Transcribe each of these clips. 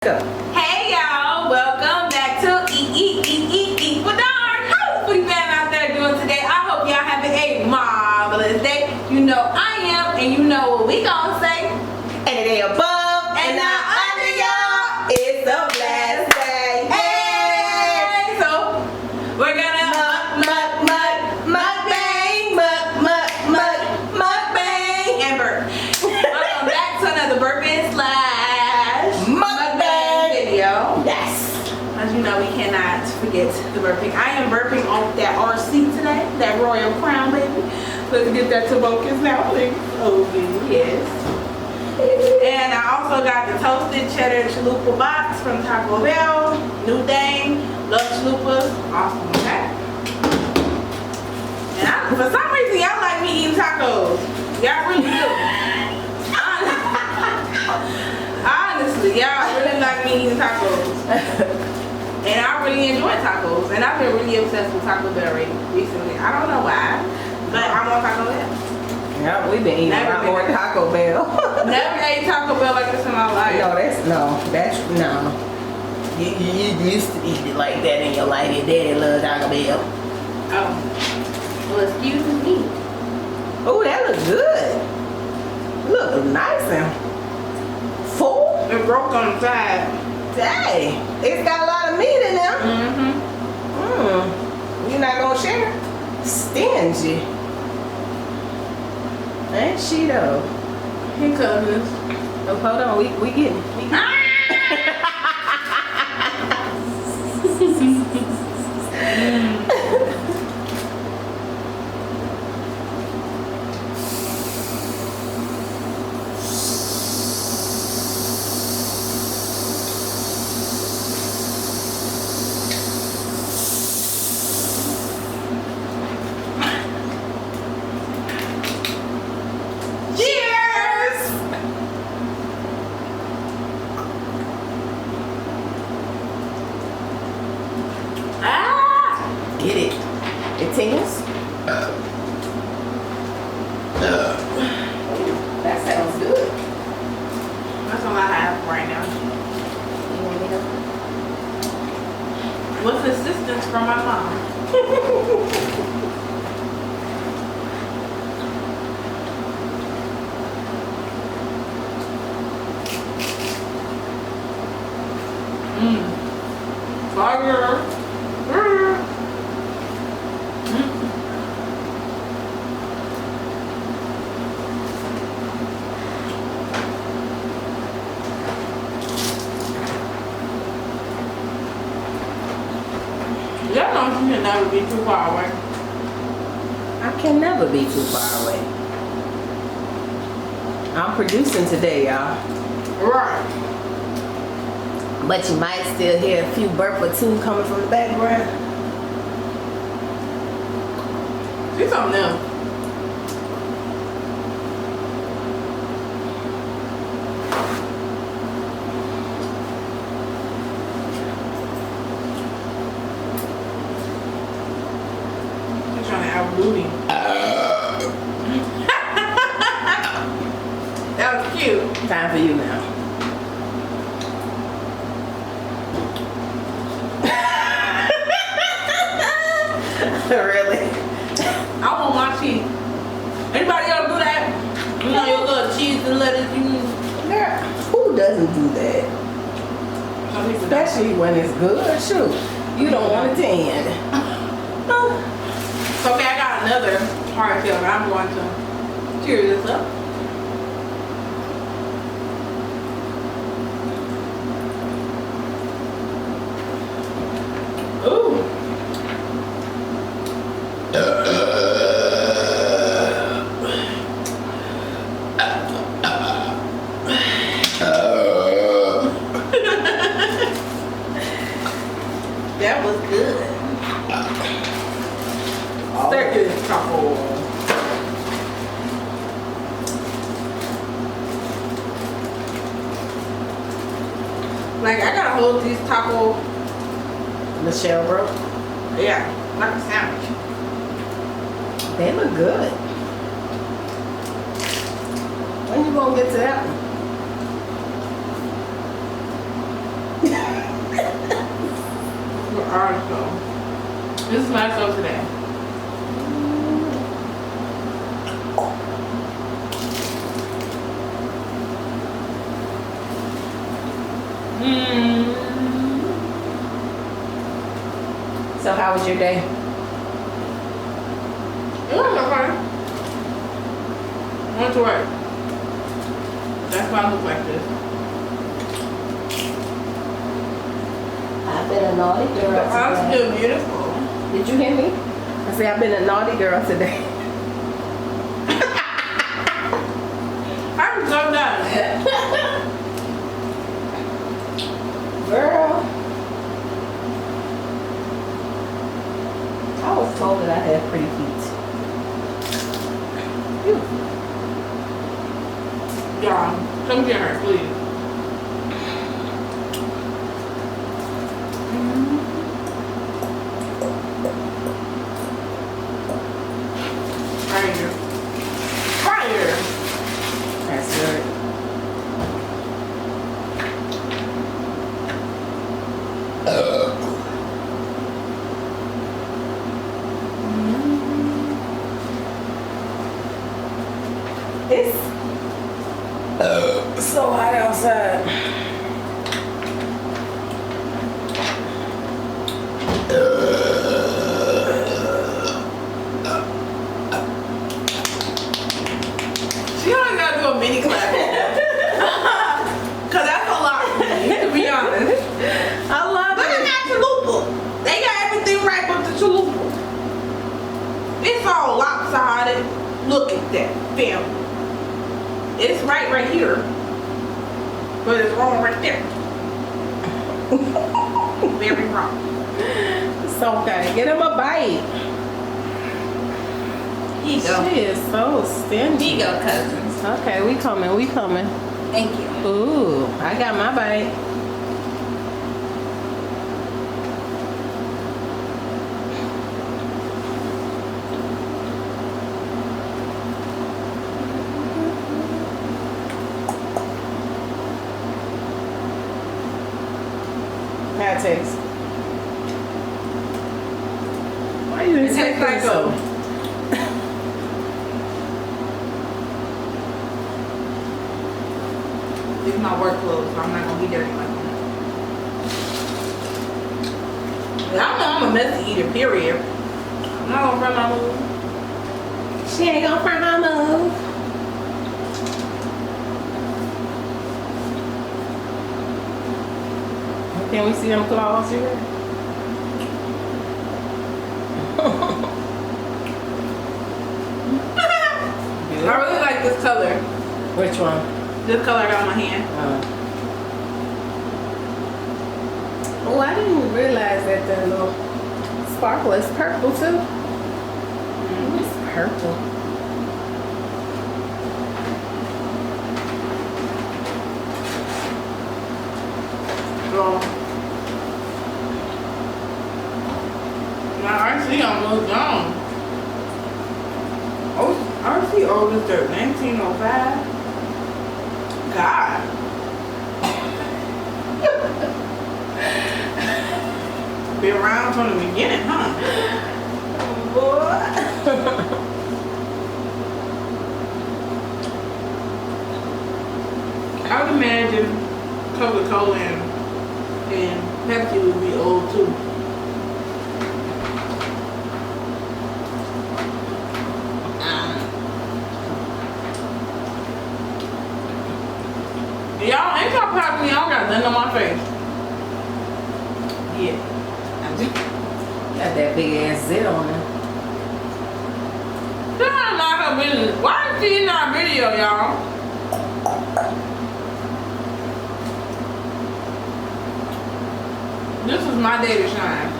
Go. Hey y'all, welcome back to Eat with Darn. How's the foodie fam out there doing today? I hope y'all having a marvelous day. You know I am, and you know what we gonna say. And it ain't above and not under, y'all. It's a blast day. Hey, so we're gonna mukbang and burp. Welcome back to another burping / mukbang video. Yes. As you know, we cannot forget the burping. I am burping off that RC today, that Royal Crown, baby. Let's get that to focus now, please. Oh, yes. And I also got the toasted cheddar chalupa box from Taco Bell. New thing. Love chalupas. Awesome, okay? And for some reason, y'all like me eating tacos. Y'all really do. Honestly, y'all really like me eating tacos. And I really enjoy tacos. And I've been really obsessed with Taco Bell recently. I don't know why, but I want Taco Bell. Yeah, we've been eating a lot more Taco Bell. Never ate Taco Bell like this in my life. No. You used to eat it like that in your life. Your daddy loved Taco Bell. Oh. Well, excuse me. Oh, that looks good. Look nice and full. It broke on the side. Dang. It's got a lot of meat in there. Mm-hmm. You're not gonna share? Stingy. Ain't she though? Here comes. Oh, hold on, we getting. Get it. It tingles? That sounds good. That's all I have right now. You want me to? With assistance from my mom. Fire. Y'all know you can never be too far away. I can never be too far away. I'm producing today, y'all. Right. But you might still hear a few burp or two coming from the background. See something else. He's trying to outdo me. That was cute. Time for you now. Really? I want my cheese. Anybody else do that? You know your little cheese and lettuce. Girl, who doesn't do that? Some people don't. Especially when it's good. Shoot, you don't want it to end. Okay, I got another hard shell. I'm going to tear this up. Ooh. That was good. Second taco. Like I gotta hold these taco. The shell broke. Yeah, like a sandwich. They look good. When you gonna get to that one? Alright, so this is my show today. So how was your day? It was okay. Went to work. That's why I look like this. I've been a naughty girl I'm today. still beautiful. Did you hear me? I said I've been a naughty girl today. I'm so done. Girl. I was told that I had pretty feet. Phew. Y'all, come get her, please. Fire. Fire. That's good. It's so hot outside. She only gotta do a mini clap. Cause that's a lot for me, to be honest. I love Look at it. that chalupa. They got everything right but the chalupa. It's all lopsided. Look at that, family. It's right here. But it's wrong right there. Very wrong. It's okay. Get him a bite. Here you go. She is so stingy. Here you go, cousins. Okay, we coming, we coming. Thank you. Ooh, I got my bite. How it tastes? Why you It didn't tastes like so? These are my work clothes, so I'm not gonna be dirty like that. Y'all know I'm a messy eater, period. I'm not gonna front my move. She ain't gonna front my move. Can we see them claws here? I really like this color. Which one? This color I got on my hand. Oh, I didn't realize that the little sparkle is purple too. It's purple. So, my RC almost gone. Oh, RC old as dirt, 1905. God. Been around from the beginning, huh? Boy. I would imagine Coca-Cola and Pepsi would be old too. Y'all ain't y'all proud of me, y'all got nothing on my face. Yeah. Got that big ass zit on it. That's not her business. Why is she in our video, y'all? This is my day to shine.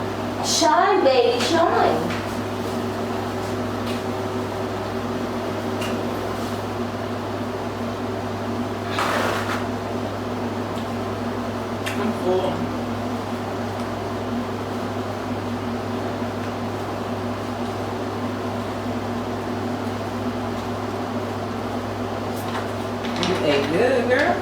Shine, baby, shine. I'm full. You ate good, girl.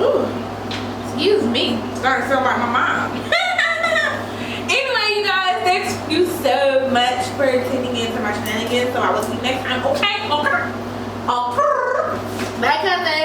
Ooh, excuse me. Starting to sound like my mom. Anyway, you guys, thank you so much for tuning in to my shenanigans. So I will see you next time. Okay. Bye, cousin.